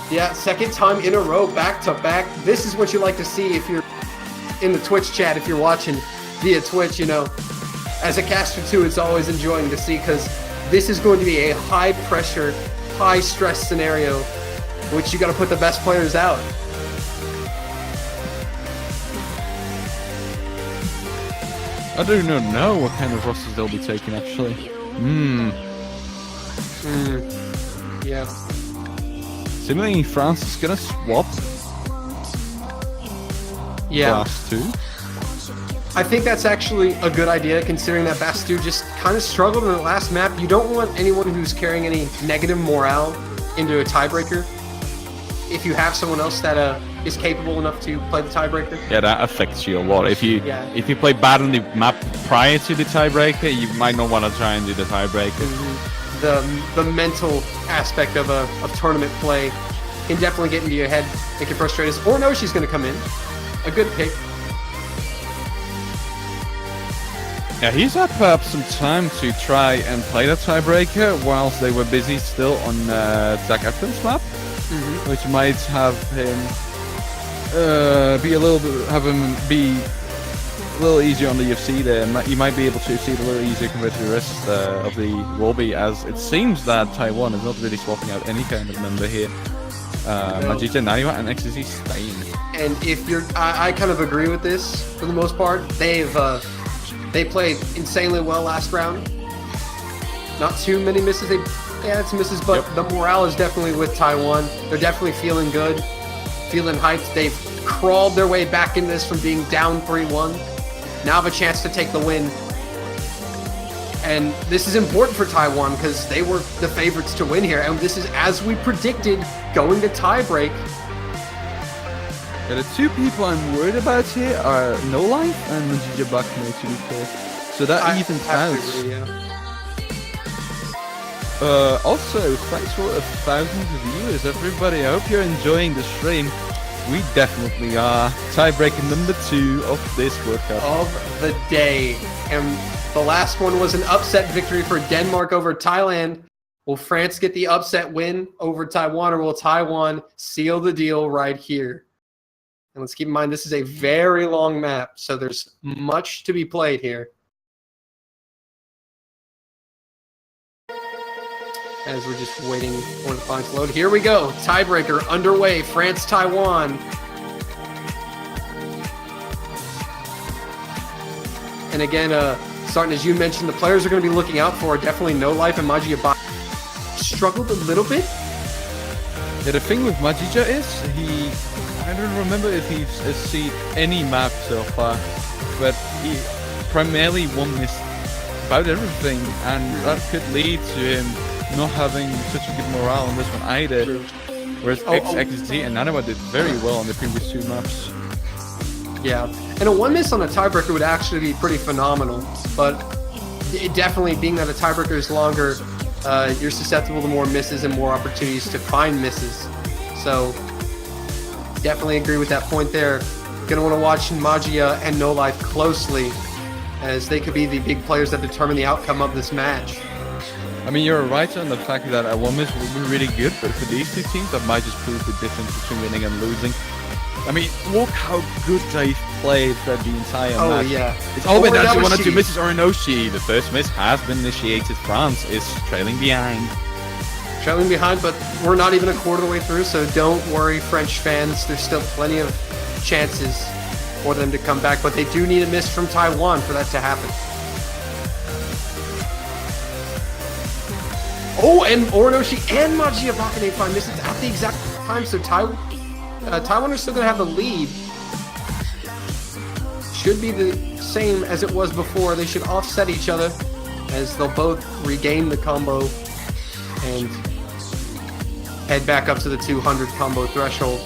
Yeah, second time in a row, back to back. This is what you like to see if you're in the Twitch chat, if you're watching via Twitch, you know. As a caster too, it's always enjoying to see because this is going to be a high pressure, high stress scenario, which you got to put the best players out. I do not know what kind of rosters they'll be taking actually. Yeah. Seemingly France is gonna swap. Yeah. Bastu. I think that's actually a good idea considering that Bastu just kind of struggled in the last map. You don't want anyone who's carrying any negative morale into a tiebreaker. If you have someone else that is capable enough to play the tiebreaker. Yeah, that affects you a lot. If you play bad on the map prior to the tiebreaker, you might not want to try and do the tiebreaker. The mental aspect of tournament play can definitely get into your head, make you frustrated. Or no, she's going to come in. A good pick. Yeah, he's had perhaps some time to try and play the tiebreaker whilst they were busy still on Zac Efron's map, which might have him be a little easier on the UFC there. You might be able to see it a little easier compared to the rest of the lobby, as it seems that Taiwan is not really swapping out any kind of member here. Majija, Naniwa, and XZ staying. And if you're, I kind of agree with this for the most part. They played insanely well last round. Not too many misses. They had some misses, but the morale is definitely with Taiwan. They're definitely feeling good, feeling hyped. They've crawled their way back into this from being down 3-1. Now have a chance to take the win. And this is important for Taiwan because they were the favorites to win here. And this is, as we predicted, going to tiebreak. Yeah, the two people I'm worried about here are No Life and Majija Bakmo, to be fair. So that evens out. Also, thanks for 1,000 viewers, everybody. I hope you're enjoying the stream. We definitely are. Tiebreaker number 2 of this World Cup. Of the day. And the last one was an upset victory for Denmark over Thailand. Will France get the upset win over Taiwan, or will Taiwan seal the deal right here? And let's keep in mind, this is a very long map, so there's much to be played here. As we're just waiting for the final to load. Here we go. Tiebreaker underway. France, Taiwan. And again, starting as you mentioned, the players are going to be looking out for definitely No Life and Majija Bakmo. Struggled a little bit. Yeah, the thing with Majija is I don't remember if he's seen any map so far, but he primarily won this about everything, and that could lead to him not having such a good morale on this one either. Whereas XZ and Naniwa did very well on the previous 2 maps. Yeah, and a 1 miss on a tiebreaker would actually be pretty phenomenal, but it definitely, being that a tiebreaker is longer, you're susceptible to more misses and more opportunities to find misses. So definitely agree with that point there. Gonna want to watch Magia and No Life closely, as they could be the big players that determine the outcome of this match. I mean, you're right on the fact that a one miss would be really good, but for these two teams, that might just prove the difference between winning and losing. I mean, look how good they've played throughout the entire match. Oh yeah. It's all been down to one or Orinoshi. two misses. Orinoshi, the first miss has been initiated. France is trailing behind. Trailing behind, but we're not even a quarter of the way through, so don't worry, French fans. There's still plenty of chances for them to come back, but they do need a miss from Taiwan for that to happen. Oh, and Orinoshi and Magia Bakane find misses at the exact time, so Taiwan are still going to have the lead. Should be the same as it was before. They should offset each other, as they'll both regain the combo and head back up to the 200 combo threshold.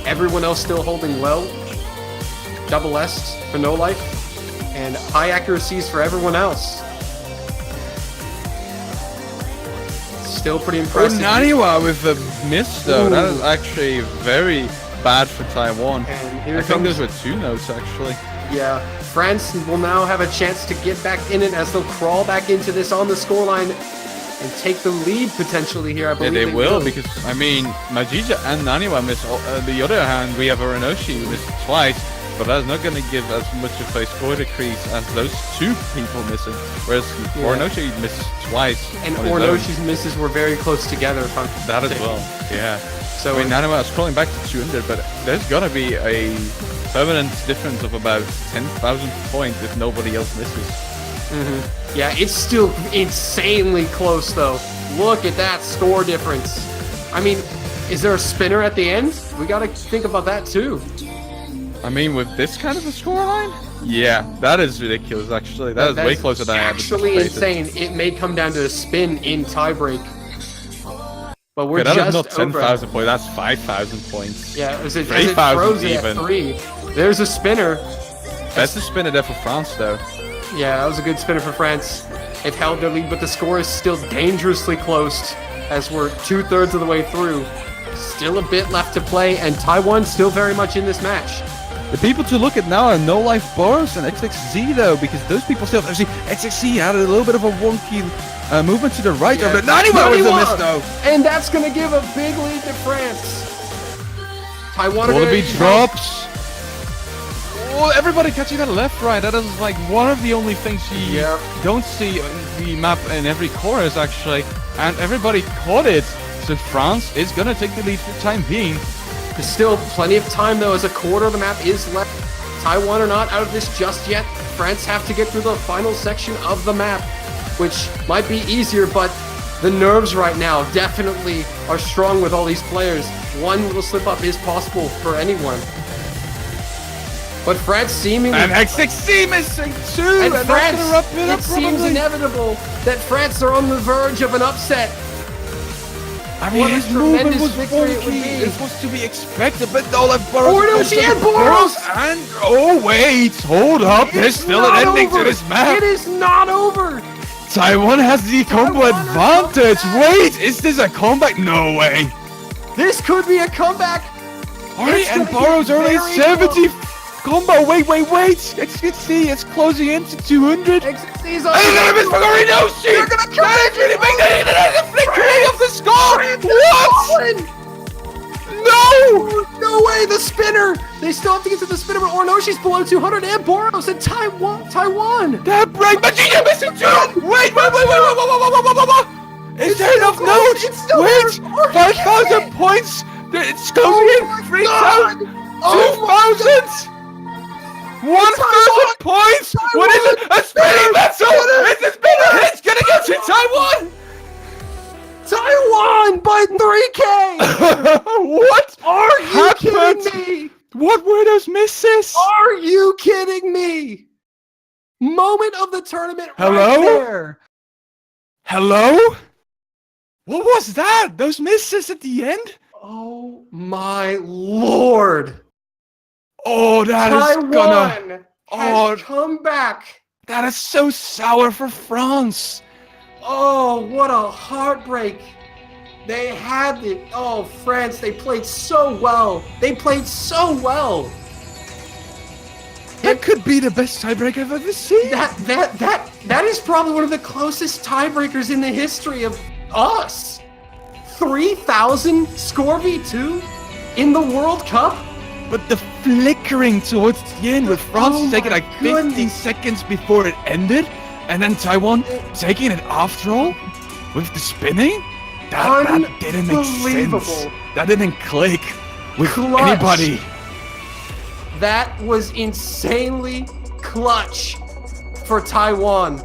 Everyone else still holding well. Double S for No Life, and high accuracies for everyone else. Still pretty impressive. Naniwa with a miss though. Ooh. That is actually very bad for Taiwan. And here I think comes, those were 2 notes actually. yeah, France will now have a chance to get back in it as they'll crawl back into this on the scoreline and take the lead potentially here. I Yeah, believe they will, because I mean, Majija and Naniwa miss. On the other hand, we have Orinoshi who missed twice, but that's not going to give as much of a score decrease as those 2 people missing. Whereas Orinoshi missed twice. And on his own. Orinoshi's misses were very close together. If I'm That as mistaken. well, yeah. So I mean, Naniwa is scrolling back to 200, but there's got to be a permanent difference of about 10,000 points if nobody else misses. yeah, it's still insanely close though. Look at that score difference. I mean, is there a spinner at the end? We got to think about that too. I mean, with this kind of a scoreline? Yeah, that is ridiculous, actually. That is way closer than I had actually anticipated. insane. It may come down to a spin in tiebreak. But we're Okay, that just is not over. 10,000 points, that's 5,000 points. Yeah, as it 3,000 froze it even. at 3. There's a spinner. That's a spinner there for France, though. Yeah, that was a good spinner for France. They've held their lead, but the score is still dangerously close as we're 2/3 of the way through. Still a bit left to play, and Taiwan's still very much in this match. The people to look at now are No Life Boros and XXZ, though, because those people still... Actually, XXZ had a little bit of a wonky movement to the right. Yeah. But Naniwa was a miss, though. And that's going to give a big lead to France. Taiwan are going Wallaby to drops. Oh, everybody catching that left, right. That is like one of the only things you don't see on the map in every chorus, actually. And everybody caught it. So France is going to take the lead for the time being. There's still plenty of time, though, as a quarter of the map is left. Taiwan are not out of this just yet. France have to get through the final section of the map, which might be easier, but the nerves right now definitely are strong with all these players. One little slip up is possible for anyone. But France seemingly... And XXZ missing too! And that's France, gonna wrap it up, seems probably. inevitable that France are on the verge of an upset. I mean, What a his movement tremendous was victory it would funky. be. It was to be expected, but no, like Boros... Orinoshi and Boros! And... Oh, wait! Hold up! There's still an ending to this map! It is not over! Taiwan has the combo Taiwan is advantage! coming back. Wait! Is this a comeback? No way! This could be a comeback! Ari It's and gonna Boros get early very 70 combo! Wait! XXZ, it's closing into 200! XXC's And another miss for Orinoshi! They're gonna come That is really big! That is flickering of the score! What? No! No way, the spinner! They still have to get to the spinner, but Orinoshi's below 200 and Boros and Taiwan! That break, but you missing too! Wait! Is there enough close. notes? It's still Wait! there. 5,000 points! It's closing in! 3,000! 2,000! 1,000 points! What is it? A spinning vessel! It's a spinner! It's gonna go to Taiwan! Taiwan by 3K! What Are you happened? kidding me? What were those misses? Are you kidding me? Moment of the tournament Hello? right there. Hello? What was that? Those misses at the end? Oh my lord. Oh, that is gonna... Taiwan Oh. has come back. That is so sour for France. Oh, what a heartbreak. They had it. Oh, France, they played so well. They played so well. That could be the best tiebreak I've ever seen. That is probably one of the closest tiebreakers in the history of us. 3,000 score v2 in the World Cup. But the flickering towards the end with France taking like 15 seconds before it ended, and then Taiwan taking it after all with the spinning. That didn't make sense. That didn't click with anybody. That was insanely clutch for Taiwan.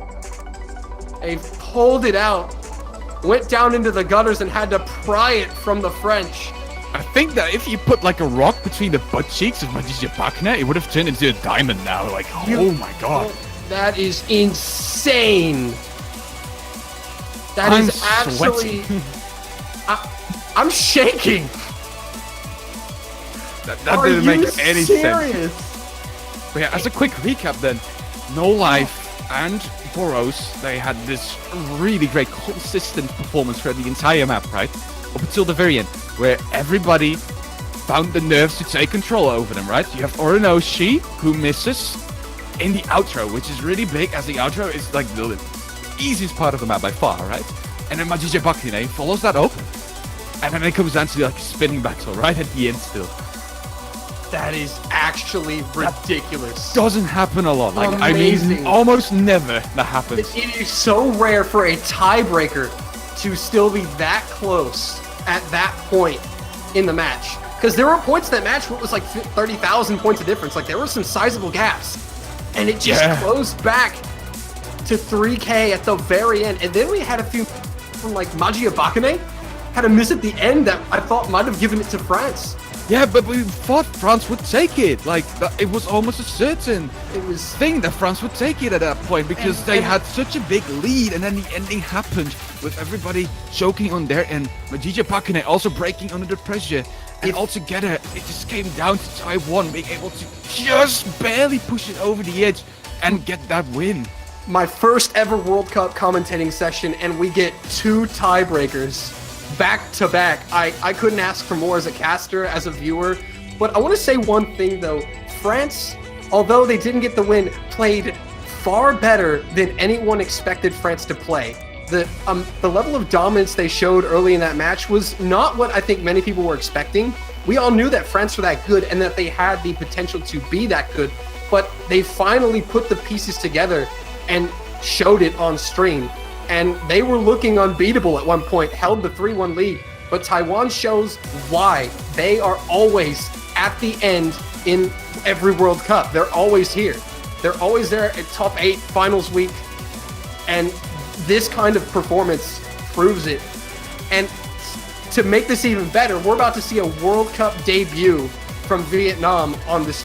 They pulled it out, went down into the gutters and had to pry it from the French. I think that if you put like a rock between the butt cheeks of Madija Bakna, it would have turned into a diamond now. Like, oh my god. That is insane. That is actually... I'm shaking. That didn't make any sense. But yeah, as a quick recap then, No Life and Boros, they had this really great consistent performance for the entire map, right? Up until the very end, where everybody found the nerves to take control over them, right? You have Orinoshi, who misses in the outro, which is really big, as the outro is like the easiest part of the map by far, right? And then Madija Bakine follows that up, and then it comes down to like a spinning battle right at the end still. That is actually ridiculous. Doesn't happen a lot. Like, amazing. I mean, almost never that happens. It is so rare for a tiebreaker to still be that close at that point in the match. Because there were points in that match where it was like 30,000 points of difference. Like, there were some sizable gaps. And it just closed back to 3K at the very end. And then we had a few from like Madija Bakine had a miss at the end that I thought might have given it to France. Yeah, but we thought France would take it. Like, it was almost a certain thing that France would take it at that point, because they had such a big lead, and then the ending happened with everybody choking on their end. Madija Bakine also breaking under the pressure. And altogether, it just came down to Taiwan being able to just barely push it over the edge and get that win. My first ever World Cup commentating session, and we get 2 tiebreakers back to back. I couldn't ask for more as a caster, as a viewer. But I want to say one thing though. France, although they didn't get the win, played far better than anyone expected France to play. The level of dominance they showed early in that match was not what I think many people were expecting. We all knew that France were that good and that they had the potential to be that good, but they finally put the pieces together and showed it on stream. And they were looking unbeatable at one point, held the 3-1 lead. But Taiwan shows why they are always at the end in every World Cup. They're always here. They're always there at top 8 finals week. And this kind of performance proves it. And to make this even better, we're about to see a World Cup debut from Vietnam on this